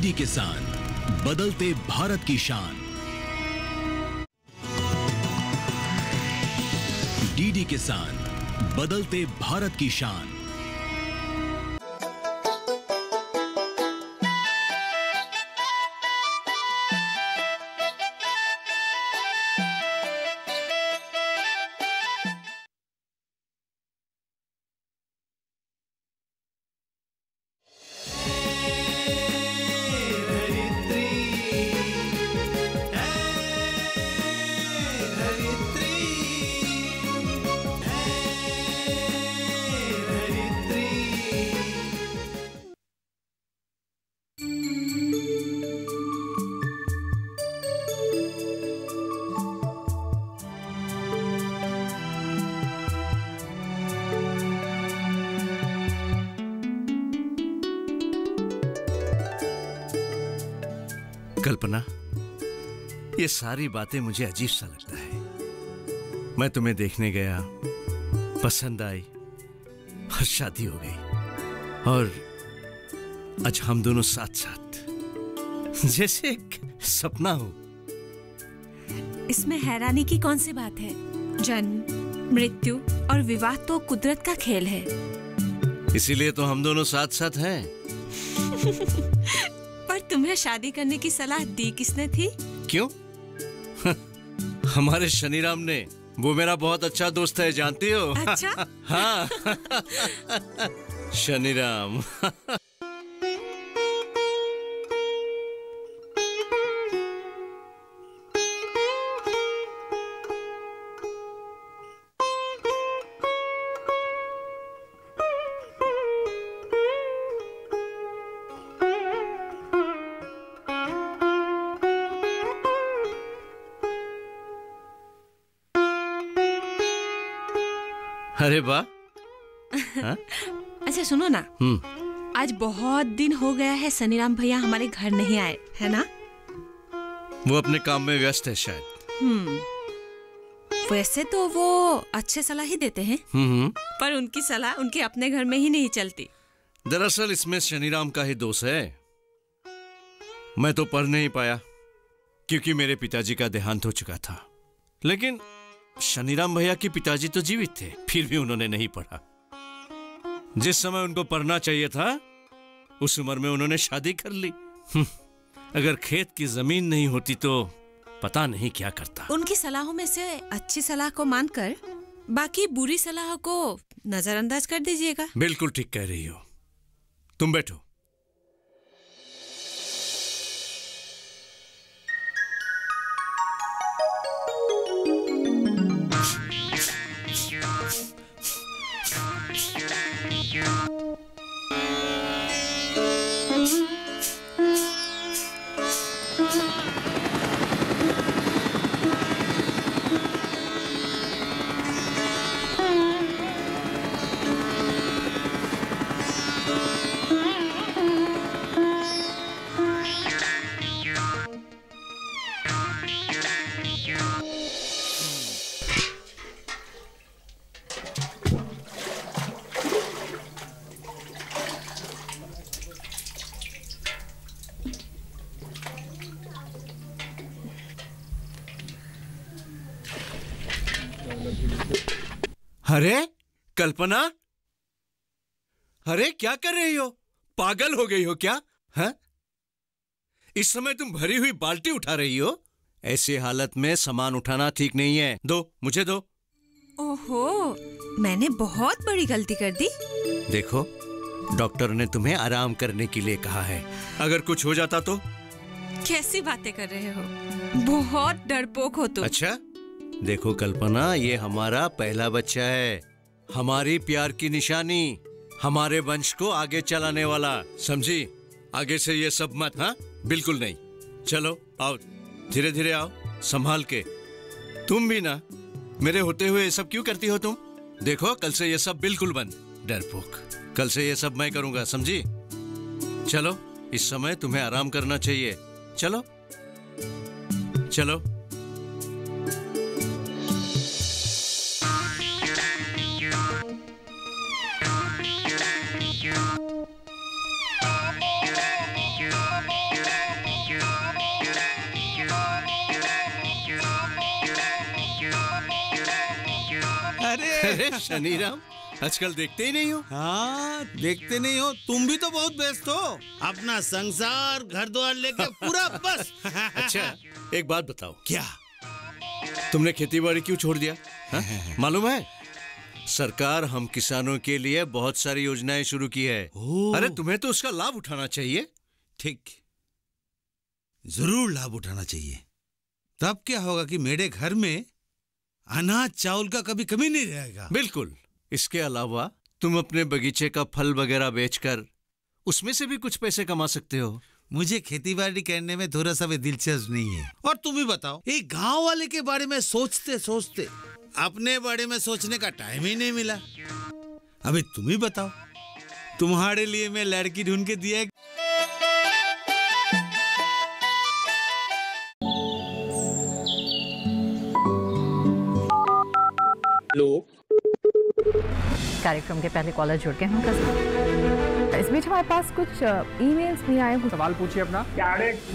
DD किसान, बदलते भारत की शान। डीडी किसान, बदलते भारत की शान। कल्पना, ये सारी बातें मुझे अजीब सा लगता है। मैं तुम्हें देखने गया, पसंद आई और शादी हो गई, और आज हम दोनों साथ साथ जैसे एक सपना हो। इसमें हैरानी की कौन सी बात है? जन्म, मृत्यु और विवाह तो कुदरत का खेल है। इसीलिए तो हम दोनों साथ साथ हैं। पर तुम्हें शादी करने की सलाह दी किसने थी? क्यों? हमारे शनिराम ने। वो मेरा बहुत अच्छा दोस्त है, जानती हो? अच्छा? हाँ। शनिराम। अरे वाह। अच्छा सुनो ना, आज बहुत दिन हो गया है सनीराम भैया हमारे घर नहीं आए, है ना? वो अपने काम में व्यस्त है शायद। वैसे तो वो अच्छे सलाह ही देते हैं, पर उनकी सलाह उनके अपने घर में ही नहीं चलती। दरअसल इसमें शनिराम का ही दोष है। मैं तो पढ़ नहीं पाया क्योंकि मेरे पिताजी का देहांत हो चुका था, लेकिन शनिराम भैया के पिताजी तो जीवित थे, फिर भी उन्होंने नहीं पढ़ा। जिस समय उनको पढ़ना चाहिए था उस उम्र में उन्होंने शादी कर ली। अगर खेत की जमीन नहीं होती तो पता नहीं क्या करता। उनकी सलाहों में से अच्छी सलाह को मानकर बाकी बुरी सलाह को नजरअंदाज कर दीजिएगा। बिल्कुल ठीक कह रही हो। तुम बैठो। अरे कल्पना, अरे क्या कर रही हो? पागल हो गई हो क्या? हाँ? इस समय तुम भरी हुई बाल्टी उठा रही हो? ऐसी हालत में सामान उठाना ठीक नहीं है। दो, मुझे दो। ओहो, मैंने बहुत बड़ी गलती कर दी। देखो, डॉक्टर ने तुम्हें आराम करने के लिए कहा है। अगर कुछ हो जाता तो? कैसी बातें कर रहे हो? बहुत डरपोक हो तुम। अच्छा, देखो कल्पना, ये हमारा पहला बच्चा है, हमारी प्यार की निशानी, हमारे वंश को आगे चलाने वाला, समझी? आगे से ये सब मत। हाँ, बिल्कुल नहीं। चलो आओ, धीरे धीरे आओ, संभाल के। तुम भी ना, मेरे होते हुए ये सब क्यों करती हो तुम? देखो, कल से ये सब बिल्कुल बंद। डरपोक, कल से ये सब मैं करूंगा, समझी? चलो, इस समय तुम्हें आराम करना चाहिए। चलो चलो। अरे शनिराम, आजकल देखते ही नहीं हो। हाँ, देखते नहीं हो, तुम भी तो बहुत व्यस्त हो। अपना संसार घर द्वार लेके पूरा बस। अच्छा, एक बात बताओ, क्या? तुमने खेती बाड़ी क्यों छोड़ दिया? मालूम है, सरकार हम किसानों के लिए बहुत सारी योजनाएं शुरू की है। अरे तुम्हें तो उसका लाभ उठाना चाहिए। ठीक, जरूर लाभ उठाना चाहिए। तब क्या होगा कि मेरे घर में अनाज चावल का कभी कमी नहीं रहेगा। बिल्कुल। इसके अलावा तुम अपने बगीचे का फल वगैरह बेचकर उसमें से भी कुछ पैसे कमा सकते हो। मुझे खेती बाड़ी करने में थोड़ा सा भी दिलचस्प नहीं है। और तुम ही बताओ, एक गांव वाले के बारे में सोचते सोचते अपने बारे में सोचने का टाइम ही नहीं मिला। अभी तुम ही बताओ, तुम्हारे लिए मैं लड़की ढूंढ के दिया। हेलो, कार्यक्रम के पहले कॉलर जुड़ गए हैं। इस बीच हमारे पास कुछ ईमेल्स भी आए हैं। सवाल पूछिए अपना।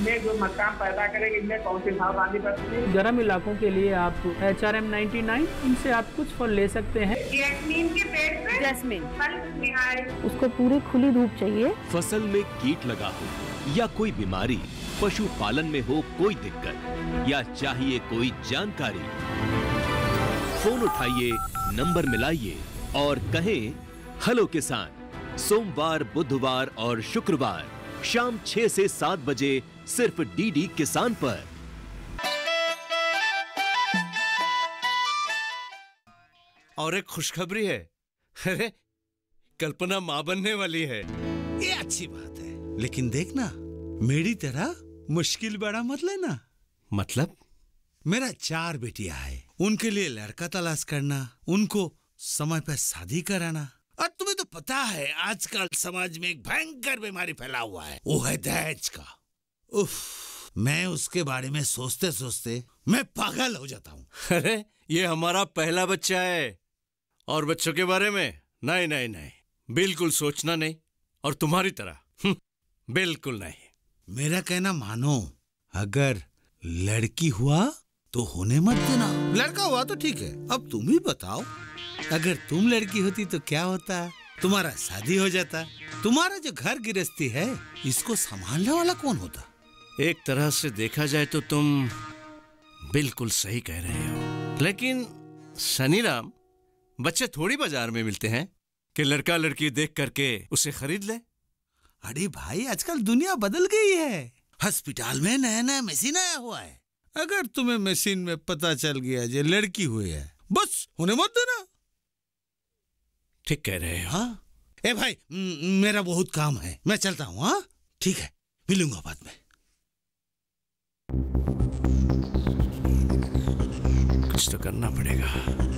में जो मकान पैदा करेंगे, इनमें कौन सी सावधानी बरतनी है? गर्म इलाकों के लिए आप HRM 99 इनसे आप कुछ फल ले सकते हैं। जैस्मीन के पेड़ पे जैस्मिन, फल निहार। उसको पूरी खुली धूप चाहिए। फसल में कीट लगा हो या कोई बीमारी, पशुपालन में हो कोई दिक्कत या चाहिए कोई जानकारी, फोन उठाइए, नंबर मिलाइए और कहें हेलो किसान। सोमवार, बुधवार और शुक्रवार शाम 6 से 7 बजे सिर्फ डीडी किसान पर। और एक खुशखबरी है। अरे कल्पना मां बनने वाली है। ये अच्छी बात है, लेकिन देखना, मेरी तरह मुश्किल बड़ा मत लेना। मतलब? मेरा 4 बेटियां हैं, उनके लिए लड़का तलाश करना, उनको समय पर शादी कराना। और तुम्हें तो पता है आजकल समाज में एक भयंकर बीमारी फैला हुआ है, वो है दहेज का। उफ, मैं उसके बारे में सोचते सोचते मैं पागल हो जाता हूँ। अरे ये हमारा पहला बच्चा है और बच्चों के बारे में नहीं नहीं नहीं, बिल्कुल सोचना नहीं। और तुम्हारी तरह बिल्कुल नहीं। मेरा कहना मानो, अगर लड़की हुआ तो होने मत देना, लड़का हुआ तो ठीक है। अब तुम ही बताओ, अगर तुम लड़की होती तो क्या होता? तुम्हारा शादी हो जाता, तुम्हारा जो घर गृहस्थी है इसको संभालने वाला कौन होता? एक तरह से देखा जाए तो तुम बिल्कुल सही कह रहे हो, लेकिन शनिराम, बच्चे थोड़ी बाजार में मिलते हैं कि लड़का लड़की देख करके उसे खरीद ले। अरे भाई, आजकल दुनिया बदल गई है। अस्पताल में नया नया मशीन आया हुआ है। अगर तुम्हें मशीन में पता चल गया जो लड़की हुई है, बस होने मत देना। ठीक कह रहे हो। हाँ, ए भाई, मेरा बहुत काम है, मैं चलता हूँ। हाँ ठीक है, मिलूंगा बाद में। कुछ तो करना पड़ेगा।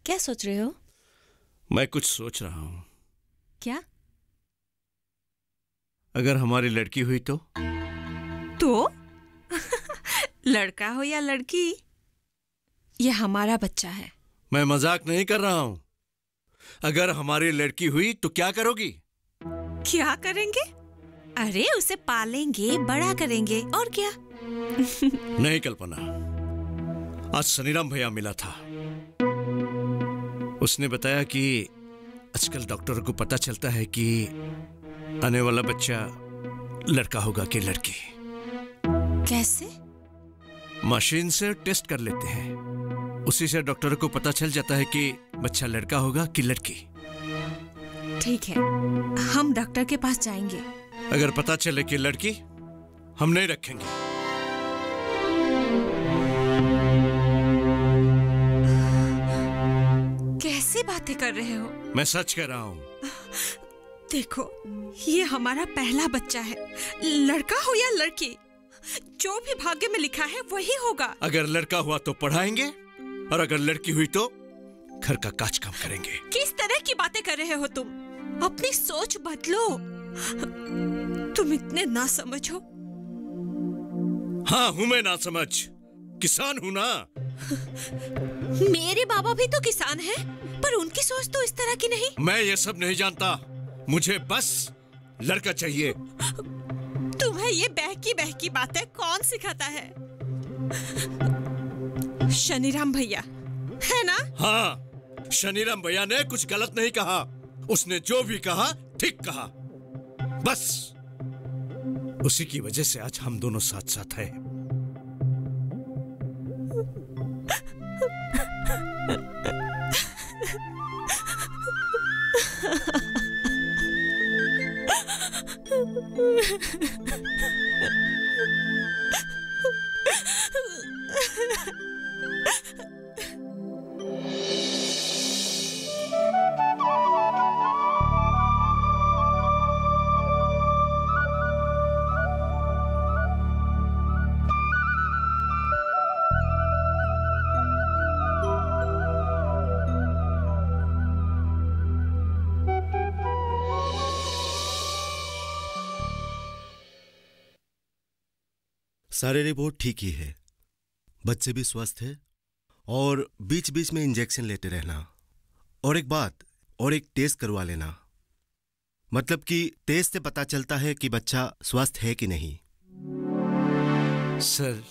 क्या सोच रहे हो? मैं कुछ सोच रहा हूँ। क्या? अगर हमारी लड़की हुई तो? लड़का हो या लड़की, ये हमारा बच्चा है। मैं मजाक नहीं कर रहा हूँ। अगर हमारी लड़की हुई तो क्या करोगी? क्या करेंगे? अरे उसे पालेंगे, बड़ा करेंगे, और क्या। नहीं कल्पना, आज शनिराम भैया मिला था। उसने बताया कि आजकल डॉक्टर को पता चलता है कि आने वाला बच्चा लड़का होगा कि लड़की। कैसे? मशीन से टेस्ट कर लेते हैं, उसी से डॉक्टर को पता चल जाता है कि बच्चा लड़का होगा कि लड़की। ठीक है, हम डॉक्टर के पास जाएंगे। अगर पता चले कि लड़की, हम नहीं रखेंगे। कैसी बातें कर रहे हो? मैं सच कह रहा हूँ। देखो, ये हमारा पहला बच्चा है, लड़का हो या लड़की, जो भी भाग्य में लिखा है वही होगा। अगर लड़का हुआ तो पढ़ाएंगे, और अगर लड़की हुई तो घर का काज काम करेंगे। किस तरह की बातें कर रहे हो तुम? अपनी सोच बदलो। तुम इतने ना समझो। हाँ हूं मैं ना समझ, किसान हूं ना। मेरे बाबा भी तो किसान हैं, पर उनकी सोच तो इस तरह की नहीं। मैं ये सब नहीं जानता, मुझे बस लड़का चाहिए। तुम्हें ये बहकी बातें कौन सिखाता है? शनिराम भैया है ना? हाँ, शनिराम भैया ने कुछ गलत नहीं कहा, उसने जो भी कहा ठीक कहा। बस उसी की वजह से आज हम दोनों साथ साथ हैं। सारे रिपोर्ट ठीक ही है, बच्चे भी स्वस्थ है और बीच बीच में इंजेक्शन लेते रहना। और एक बात, और एक टेस्ट करवा लेना, मतलब कि टेस्ट से पता चलता है कि बच्चा स्वस्थ है कि नहीं। सर,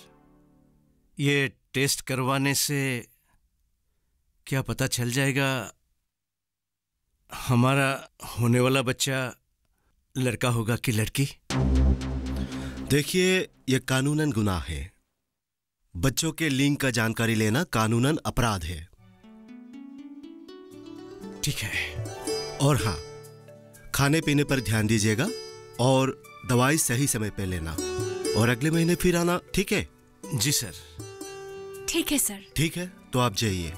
ये टेस्ट करवाने से क्या पता चल जाएगा हमारा होने वाला बच्चा लड़का होगा कि लड़की? देखिए, यह कानूनन गुनाह है। बच्चों के लिंग का जानकारी लेना कानूनन अपराध है। ठीक है। और हाँ, खाने पीने पर ध्यान दीजिएगा और दवाई सही समय पर लेना, और अगले महीने फिर आना, ठीक है? जी सर। ठीक है सर। ठीक है, तो आप जाइए।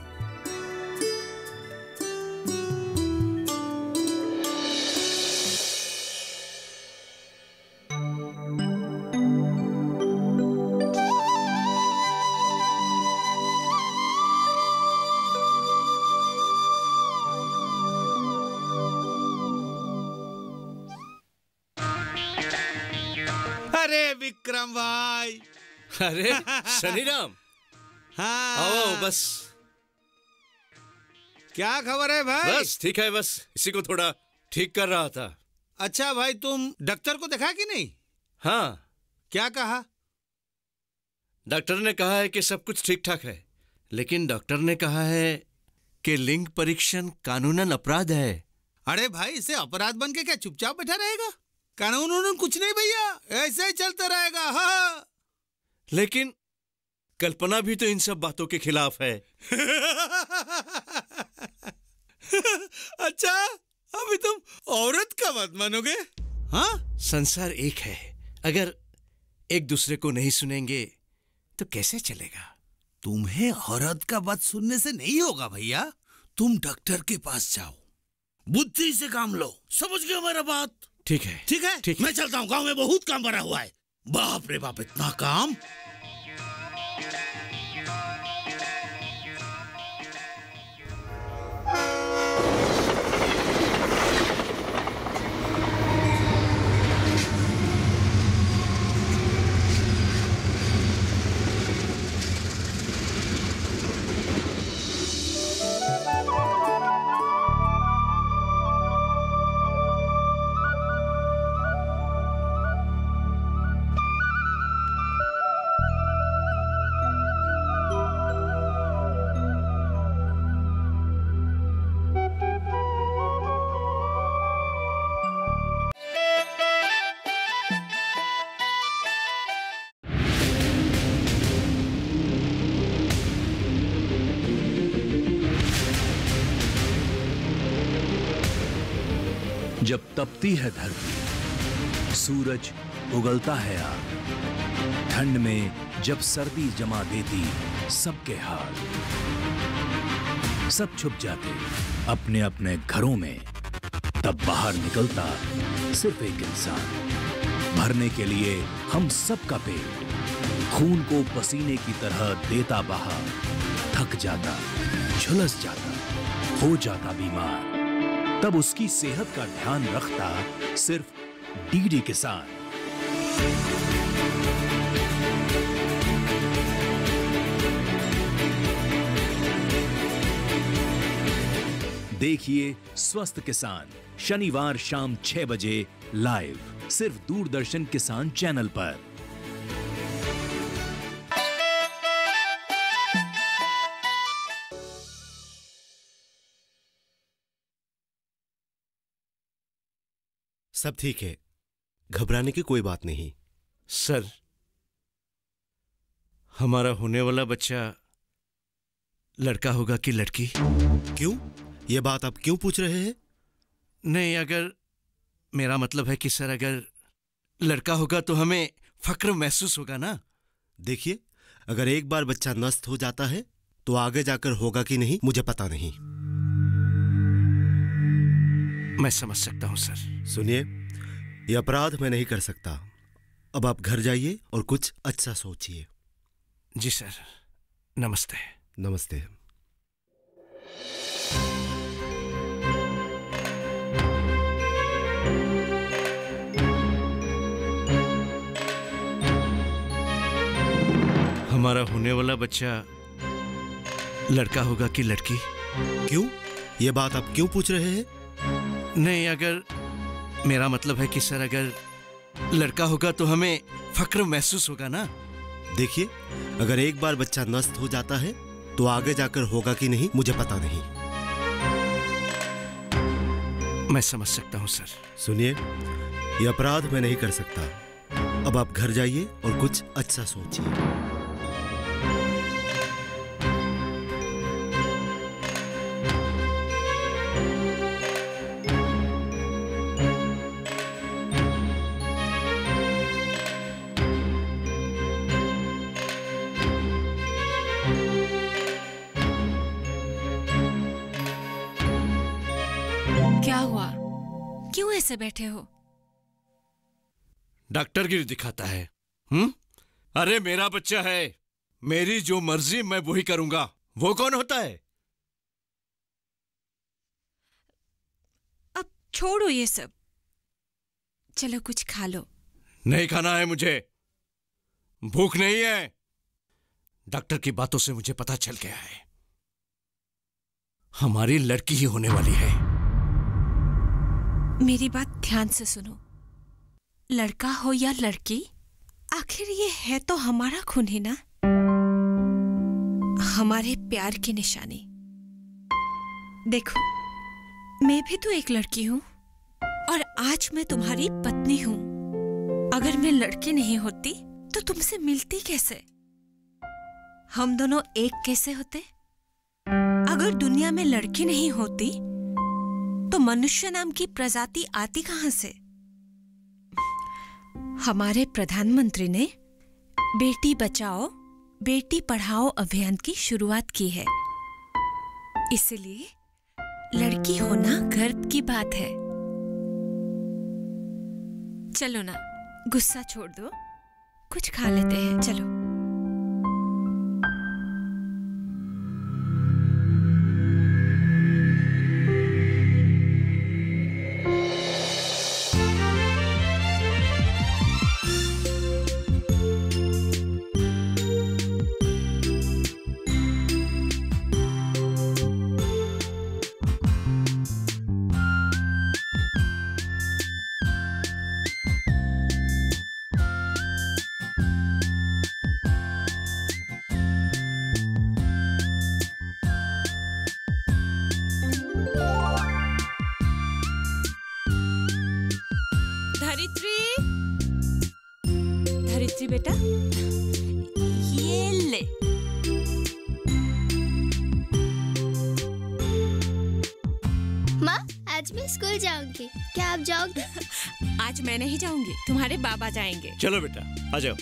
अरे विक्रम भाई। अरे शनिराम, हाँ, आओ बस। क्या खबर है भाई? बस ठीक है, बस इसी को थोड़ा ठीक कर रहा था। अच्छा भाई, तुम डॉक्टर को देखा कि नहीं? हाँ। क्या कहा? डॉक्टर ने कहा है कि सब कुछ ठीक ठाक है, लेकिन डॉक्टर ने कहा है कि लिंग परीक्षण कानूनन अपराध है। अरे भाई, इसे अपराध बन के क्या चुपचाप बैठा रहेगा? कानून कुछ नहीं भैया, ऐसे ही चलता रहेगा। हाँ। लेकिन कल्पना भी तो इन सब बातों के खिलाफ है। अच्छा, अभी तुम औरत का बात मानोगे? हाँ, संसार एक है, अगर एक दूसरे को नहीं सुनेंगे तो कैसे चलेगा? तुम्हें औरत का बात सुनने से नहीं होगा भैया। तुम डॉक्टर के पास जाओ, बुद्धि से काम लो। समझ गए मेरा बात? ठीक है, ठीक है, ठीक। मैं चलता हूँ, गांव में बहुत काम भरा हुआ है। बाप रे बाप, इतना काम। जब तपती है धरती, सूरज उगलता है आग, ठंड में जब सर्दी जमा देती सबके हाल, सब छुप जाते अपने अपने घरों में, तब बाहर निकलता सिर्फ एक इंसान, भरने के लिए हम सबका पेट, खून को पसीने की तरह देता बहा, थक जाता, झुलस जाता, हो जाता बीमार, तब उसकी सेहत का ध्यान रखता सिर्फ डीडी किसान। देखिए स्वस्थ किसान शनिवार शाम 6 बजे लाइव सिर्फ दूरदर्शन किसान चैनल पर। सब ठीक है, घबराने की कोई बात नहीं। सर, हमारा होने वाला बच्चा लड़का होगा कि लड़की? क्यों? यह बात आप क्यों पूछ रहे हैं? नहीं, अगर मेरा मतलब है कि सर, अगर लड़का होगा तो हमें फक्र महसूस होगा ना। देखिए, अगर एक बार बच्चा नष्ट हो जाता है तो आगे जाकर होगा कि नहीं मुझे पता नहीं। मैं समझ सकता हूं सर। सुनिए, यह अपराध मैं नहीं कर सकता। अब आप घर जाइए और कुछ अच्छा सोचिए। जी सर, नमस्ते। नमस्ते। हमारा होने वाला बच्चा लड़का होगा कि लड़की? क्यों? यह बात आप क्यों पूछ रहे हैं? नहीं, अगर मेरा मतलब है कि सर, अगर लड़का होगा तो हमें फक्र महसूस होगा ना। देखिए, अगर एक बार बच्चा नष्ट हो जाता है तो आगे जाकर होगा कि नहीं मुझे पता नहीं। मैं समझ सकता हूं सर। सुनिए, यह अपराध मैं नहीं कर सकता। अब आप घर जाइए और कुछ अच्छा सोचिए। क्या हुआ? क्यों ऐसे बैठे हो? डॉक्टरगिरी दिखाता है। अरे मेरा बच्चा है, मेरी जो मर्जी मैं वही करूंगा। वो कौन होता है? अब छोड़ो ये सब, चलो कुछ खा लो। नहीं खाना है मुझे, भूख नहीं है। डॉक्टर की बातों से मुझे पता चल गया है, हमारी लड़की ही होने वाली है। मेरी बात ध्यान से सुनो, लड़का हो या लड़की, आखिर ये है तो हमारा खून ही ना, हमारे प्यार की निशानी। देखो, मैं भी तो एक लड़की हूं और आज मैं तुम्हारी पत्नी हूं। अगर मैं लड़की नहीं होती तो तुमसे मिलती कैसे? हम दोनों एक कैसे होते? अगर दुनिया में लड़की नहीं होती तो मनुष्य नाम की प्रजाति आती कहां से? हमारे प्रधानमंत्री ने बेटी बचाओ बेटी पढ़ाओ अभियान की शुरुआत की है, इसलिए लड़की होना गर्व की बात है। चलो ना, गुस्सा छोड़ दो, कुछ खा लेते हैं, चलो। धरित्री बेटा, ये ले। माँ, आज मैं स्कूल जाऊंगी, क्या आप जाओगे? आज मैं नहीं जाऊंगी, तुम्हारे बाबा जाएंगे। चलो बेटा, आ जाओ।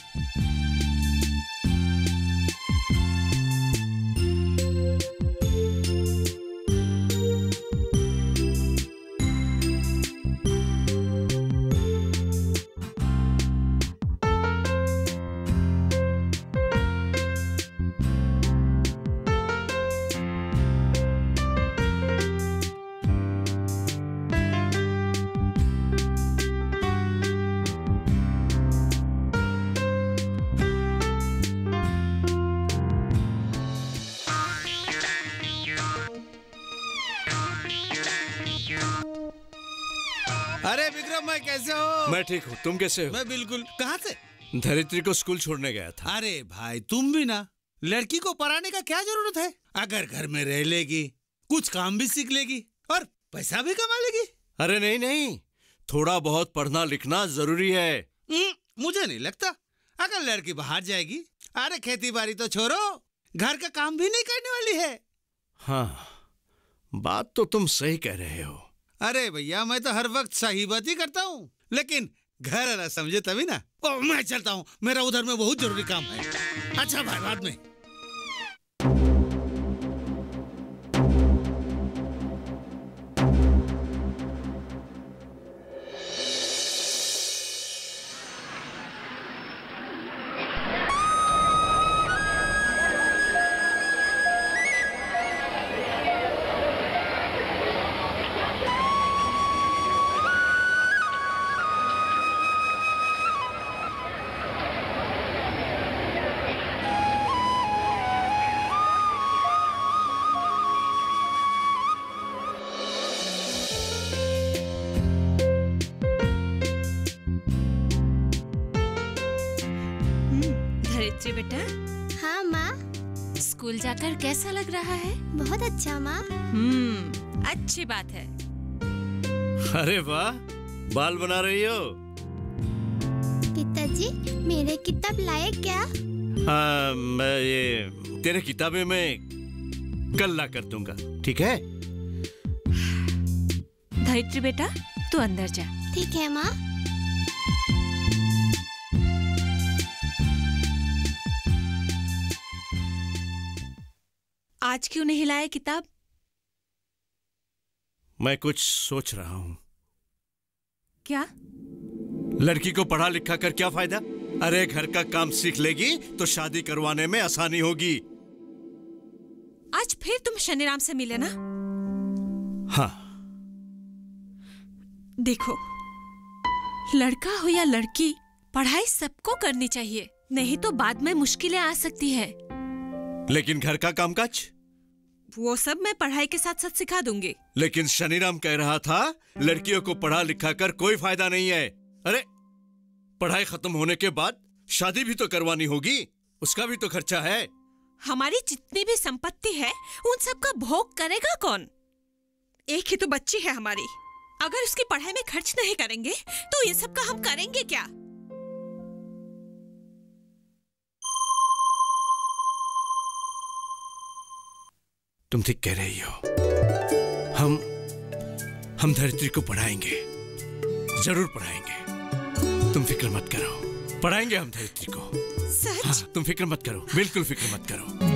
मैं कैसे हो? मैं ठीक हूँ, तुम कैसे हो? मैं बिल्कुल। कहाँ से? धरित्री को स्कूल छोड़ने गया था। अरे भाई तुम भी ना, लड़की को पढ़ाने का क्या जरूरत है? अगर घर में रह लेगी, कुछ काम भी सीख लेगी और पैसा भी कमा लेगी। अरे नहीं नहीं, थोड़ा बहुत पढ़ना लिखना जरूरी है। मुझे नहीं लगता। अगर लड़की बाहर जाएगी, अरे खेती बाड़ी तो छोड़ो, घर का काम भी नहीं करने वाली है। हाँ, बात तो तुम सही कह रहे हो। अरे भैया, मैं तो हर वक्त सही बात ही करता हूँ, लेकिन घर वाला समझे तभी ना। ओ, मैं चलता हूँ, मेरा उधर में बहुत जरूरी काम है। अच्छा भाई, बाद में। धरित्री बेटा। हाँ माँ। स्कूल जाकर कैसा लग रहा है? बहुत अच्छा माँ। अच्छी बात है। अरे वाह, बाल बना रही हो? पिताजी, मेरे किताब लाए क्या? हाँ, मैं ये तेरे किताबें मैं कल ला कर दूंगा, ठीक है? धरित्री बेटा, तू अंदर जा। ठीक है माँ। आज क्यों नहीं लाए किताब? मैं कुछ सोच रहा हूँ। क्या? लड़की को पढ़ा लिखा कर क्या फायदा? अरे घर का काम सीख लेगी तो शादी करवाने में आसानी होगी। आज फिर तुम शनिराम से मिले ना? हाँ। देखो, लड़का हो या लड़की, पढ़ाई सबको करनी चाहिए, नहीं तो बाद में मुश्किलें आ सकती है। लेकिन घर का कामकाज? वो सब मैं पढ़ाई के साथ साथ सिखा दूंगी। लेकिन शनिराम कह रहा था लड़कियों को पढ़ा लिखा कर कोई फायदा नहीं है। अरे पढ़ाई खत्म होने के बाद शादी भी तो करवानी होगी, उसका भी तो खर्चा है। हमारी जितनी भी संपत्ति है उन सब का भोग करेगा कौन? एक ही तो बच्ची है हमारी, अगर उसकी पढ़ाई में खर्च नहीं करेंगे तो इन सब का हम करेंगे क्या? तुम ठीक कह रही हो। हम धरित्री को पढ़ाएंगे, जरूर पढ़ाएंगे। तुम फिक्र मत करो, पढ़ाएंगे हम धरित्री को। सच? हाँ, तुम फिक्र मत करो, बिल्कुल फिक्र मत करो।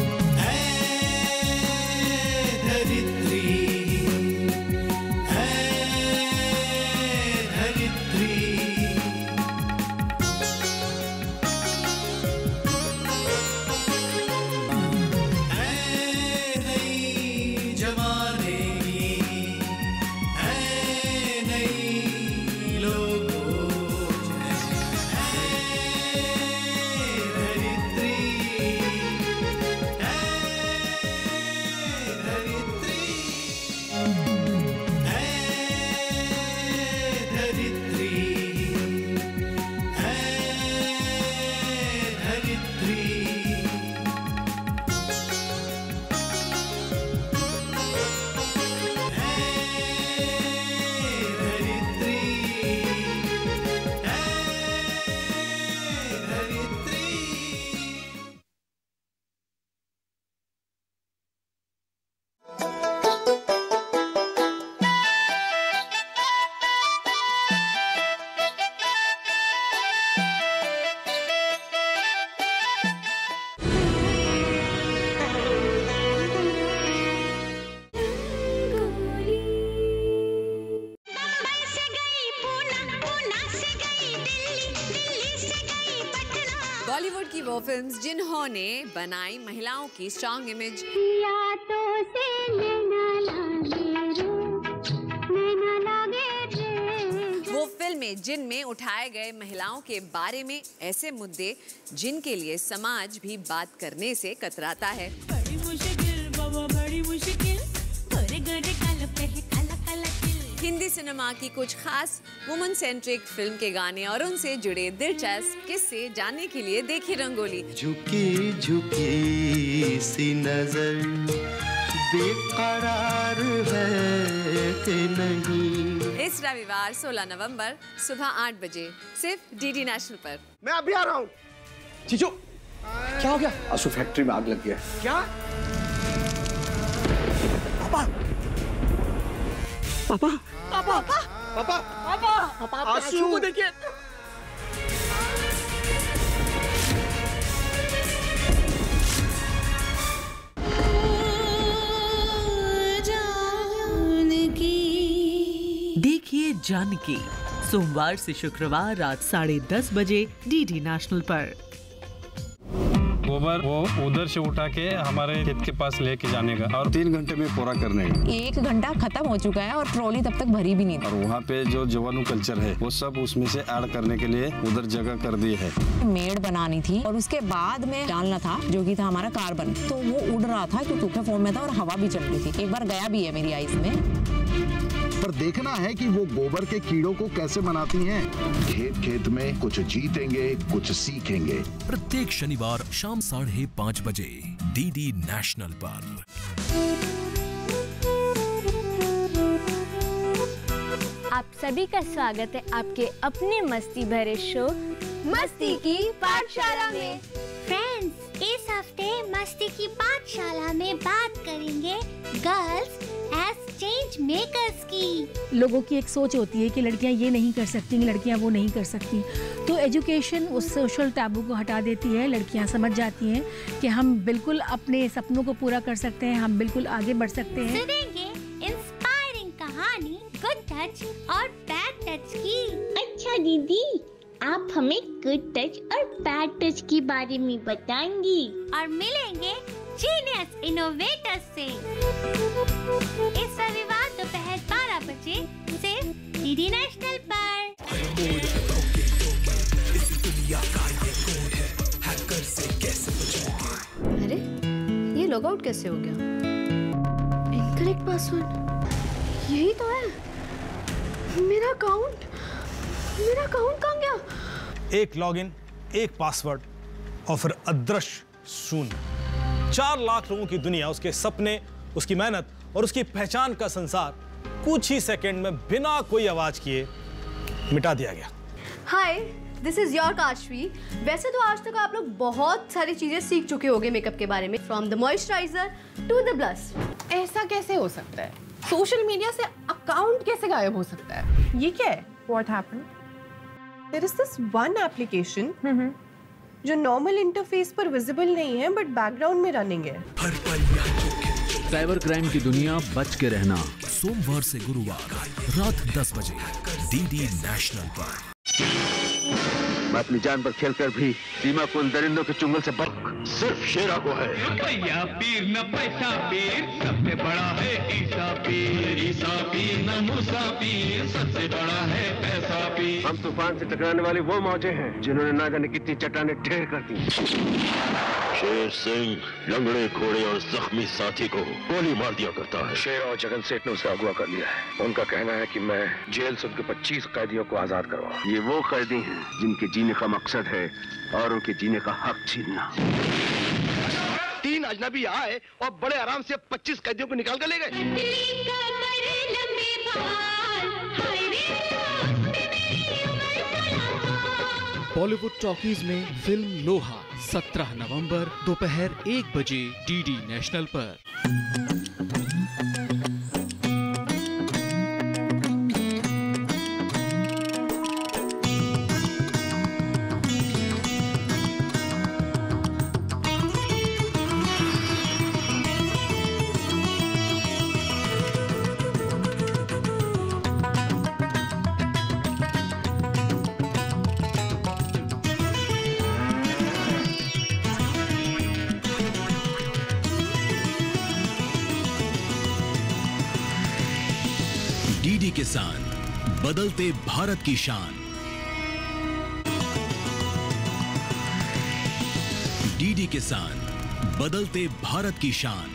बॉलीवुड की वो फिल्म्स जिन्होंने बनाई महिलाओं की स्ट्रॉन्ग इमेज, वो फिल्में जिनमें उठाए गए महिलाओं के बारे में ऐसे मुद्दे जिनके लिए समाज भी बात करने से कतराता है। बड़ी मुश्किल बाबा, बड़ी मुश्किल, हिंदी सिनेमा की कुछ खास वुमन सेंट्रिक फिल्म के गाने और उनसे जुड़े दिलचस्प किस्से जानने के लिए देखिए रंगोली। झुकी झुकी सी नजर बेकरार है कि नहीं। इस रविवार 16 नवंबर सुबह 8 बजे सिर्फ डीडी नेशनल पर। मैं अभी आ रहा हूँ। चीचू क्या हो गया? आशु फैक्ट्री में आग लग गया। क्या? पापा पापा पापा पापा पापा पापा आशु को देखिए। देखिए जानकी सोमवार से शुक्रवार रात 10:30 बजे डीडी नेशनल पर। गोबर वो उधर से उठा के हमारे खेत के पास लेके जाने का और 3 घंटे में पूरा करने का। 1 घंटा खत्म हो चुका है और ट्रॉली तब तक भरी भी नहीं थी। और वहाँ पे जो जीवाणु कल्चर है वो सब उसमें से ऐड करने के लिए उधर जगह कर दी है। मेड़ बनानी थी और उसके बाद में डालना था जो कि था हमारा कार्बन। तो वो उड़ रहा था क्योंकि सूखे फॉर्म में था और हवा भी चल रही थी। एक बार गया भी है मेरी आइज में। पर देखना है कि वो गोबर के कीड़ों को कैसे बनाती हैं। खेत खेत में कुछ जीतेंगे कुछ सीखेंगे। प्रत्येक शनिवार शाम 5:30 बजे डीडी नेशनल पर। आप सभी का स्वागत है आपके अपने मस्ती भरे शो मस्ती की पाठशाला में। फ्रेंड्स, इस हफ्ते मस्ती की पाठशाला में बात करेंगे गर्ल्स एज चेंज मेकर्स की। लोगों की एक सोच होती है कि लड़कियां ये नहीं कर सकती, लड़कियां वो नहीं कर सकती। तो एजुकेशन उस सोशल टैबू को हटा देती है। लड़कियां समझ जाती हैं कि हम बिल्कुल अपने सपनों को पूरा कर सकते हैं, हम बिल्कुल आगे बढ़ सकते हैं। सुनेंगे इंस्पायरिंग कहानी गुड टच और बैड टच की। अच्छा दीदी, आप हमें गुड टच और बैड टच के बारे में बताएंगी और मिलेंगे जीनियस इनोवेटर्स से। इस रविवार दोपहर 12 बजे सिर्फ डीडी नेशनल पर। अरे ये लॉग आउट कैसे हो गया? Incorrect password. यही तो है मेरा अकाउंट कहाँ गया? एक लॉगिन, एक पासवर्ड और फिर अदृश्य शून्य। 4 लाख लोगों की दुनिया, उसके सपने, उसकी मेहनत और उसकी पहचान का संसार कुछ ही सेकंड में बिना कोई आवाज किए मिटा दिया गया। हाय, दिस इज योर काशवी। वैसे तो आज तक आप लोग बहुत सारी चीजें सीख चुके होंगे मेकअप के बारे में, from the moisturiser to the blush. ऐसा कैसे हो सकता है? सोशल मीडिया से अकाउंट कैसे गायब हो सकता है? ये क्या है? What happened? There is this one application जो नॉर्मल इंटरफेस पर विजिबल नहीं है बट बैकग्राउंड में रनिंग है। साइबर क्राइम की दुनिया बच के रहना। सोमवार से गुरुवार रात 10 बजे डीडी नेशनल पर। मैं अपनी जान पर खेलकर भी सीमा को उन दरिंदों के चुंगल से बच सिर्फ शेरा को है। भैया पीर न पैसा पीर, सबसे बड़ा है ईसा पीर। ईसा पीर न मूसा पीर, सबसे बड़ा है पैसा पीर। हम तूफान से टकराने वाले वो मौजे हैं जिन्होंने ना जाने कितनी चट्टाने ढेर कर दी। शेर सिंह लंगड़े घोड़े और जख्मी साथी को गोली मार दिया करता है। शेर और जगन सेठ ने उसे अगवा कर लिया है। उनका कहना है कि मैं जेल से उनके 25 कैदियों को आजाद करवाऊं। ये वो कैदी हैं जिनके जीने का मकसद है और उनके जीने का हक छीनना। 3 अजनबी आए और बड़े आराम से 25 कैदियों को निकाल कर ले गए। बॉलीवुड टॉकीज में फिल्म लोहा 17 नवंबर दोपहर 1 बजे डीडी नेशनल पर। डीडी किसान, बदलते भारत की शान। डीडी किसान, बदलते भारत की शान।